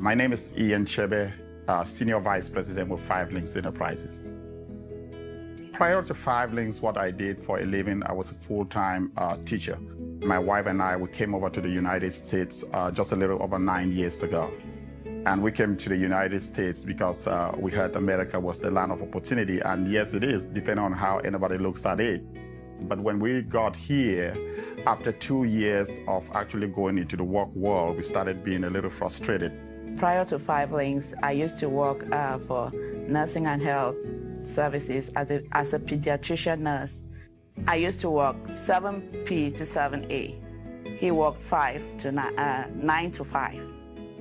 My name is Chebe, Senior Vice President with 5 Links Enterprises. Prior to 5 Links, what I did for a living, I was a full-time teacher. My wife and I, we came over to the United States just a little over 9 years ago. And we came to the United States because we heard America was the land of opportunity. And yes, it is, depending on how anybody looks at it. But when we got here, after 2 years of actually going into the work world, we started being a little frustrated. Prior to 5 Links, I used to work for nursing and health services as a pediatrician nurse. I used to work 7P to 7A. He worked 9 to 5.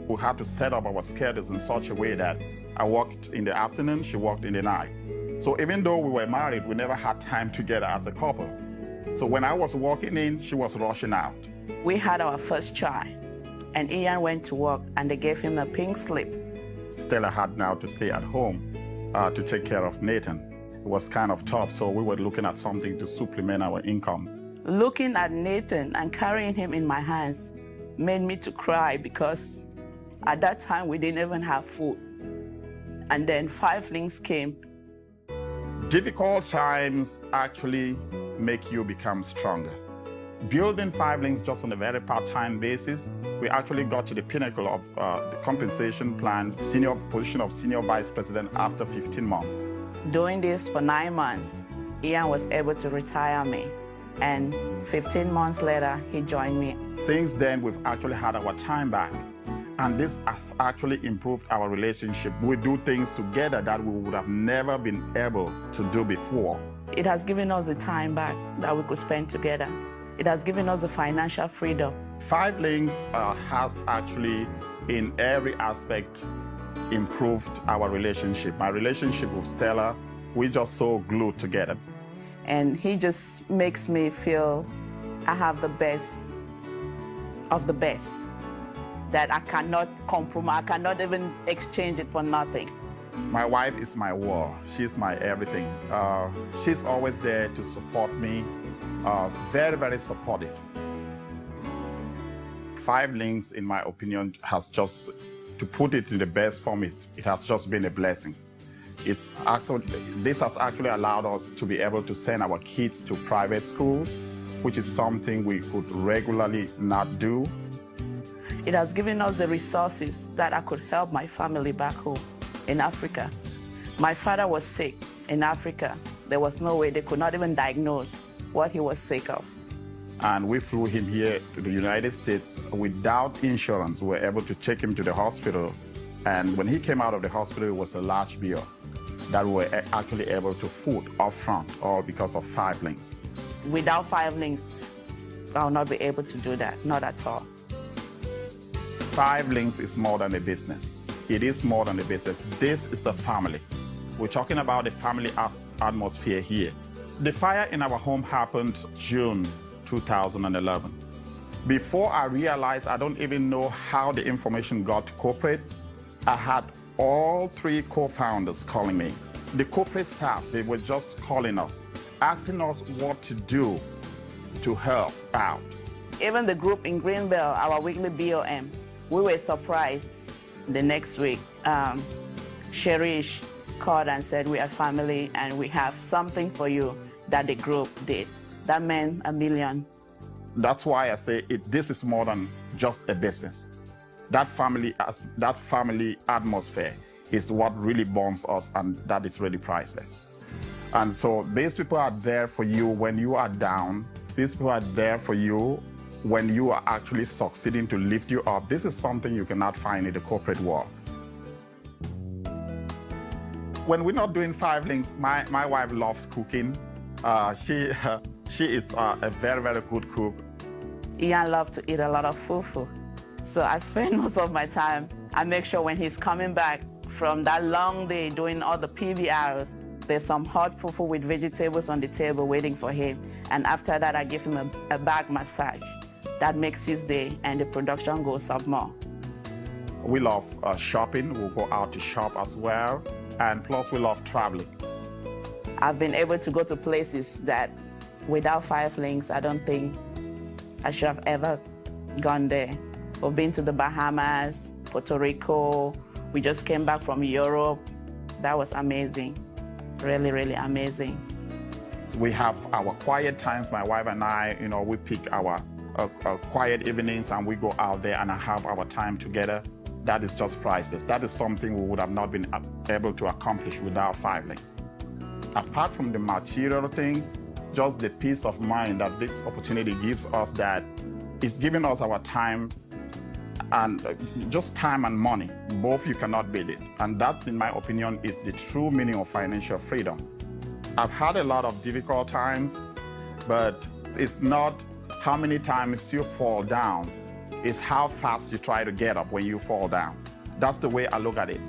We had to set up our schedules in such a way that I worked in the afternoon, she worked in the night. So even though we were married, we never had time together as a couple. So when I was walking in, she was rushing out. We had our first child, and Ian went to work, and they gave him a pink slip. Stella had now to stay at home to take care of Nathan. It was kind of tough, so we were looking at something to supplement our income. Looking at Nathan and carrying him in my hands made me to cry because at that time we didn't even have food. And then 5 Links came. Difficult times actually make you become stronger. Building 5 Links just on a very part-time basis, we actually got to the pinnacle of the compensation plan, position of Senior Vice President after 15 months. Doing this for 9 months, Ian was able to retire me. And 15 months later, he joined me. Since then, we've actually had our time back. And this has actually improved our relationship. We do things together that we would have never been able to do before. It has given us the time back that we could spend together. It has given us the financial freedom. 5 Links has actually, in every aspect, improved our relationship. My relationship with Stella, we just so glued together. And he just makes me feel I have the best of the best, that I cannot compromise, I cannot even exchange it for nothing. My wife is my world. She's my everything. She's always there to support me. Very, very supportive. 5 Links, in my opinion, has just, to put it in the best form, it has just been a blessing. This has actually allowed us to be able to send our kids to private schools, which is something we could regularly not do. It has given us the resources that I could help my family back home in Africa. My father was sick in Africa. There was no way, they could not even diagnose what he was sick of. And we flew him here to the United States without insurance. We were able to take him to the hospital. And when he came out of the hospital, it was a large bill that we were actually able to foot up front, all because of 5 Links. Without 5 Links, I'll not be able to do that, not at all. 5 Links is more than a business. It is more than a business. This is a family. We're talking about the family atmosphere here. The fire in our home happened June 2011. Before I realized, I don't even know how the information got to corporate, I had all 3 co-founders calling me. The corporate staff, they were just calling us, asking us what to do to help out. Even the group in Greenbelt, our weekly BOM, we were surprised. The next week, Sherish called and said, we are family and we have something for you that the group did. That meant $1 million. That's why I say this is more than just a business. That family atmosphere is what really bonds us, and that is really priceless. And so these people are there for you when you are down. These people are there for you when you are actually succeeding to lift you up. This is something you cannot find in the corporate world. When we're not doing 5 Links, my wife loves cooking. She is a very, very good cook. Ian loves to eat a lot of fufu. So I spend most of my time, I make sure when he's coming back from that long day doing all the PBRs, there's some hot fufu with vegetables on the table waiting for him. And after that, I give him a back massage. That makes his day and the production goes up more. We love shopping. We'll go out to shop as well. And plus, we love traveling. I've been able to go to places that without 5 Links, I don't think I should have ever gone there. We've been to the Bahamas, Puerto Rico. We just came back from Europe. That was amazing. Really, really amazing. We have our quiet times, my wife and I, we pick our quiet evenings and we go out there and have our time together. That is just priceless. That is something we would have not been able to accomplish without 5 Links. Apart from the material things, just the peace of mind that this opportunity gives us, that is giving us our time, and just time and money. Both, you cannot beat it. And that, in my opinion, is the true meaning of financial freedom. I've had a lot of difficult times, but it's not how many times you fall down, it's how fast you try to get up when you fall down. That's the way I look at it.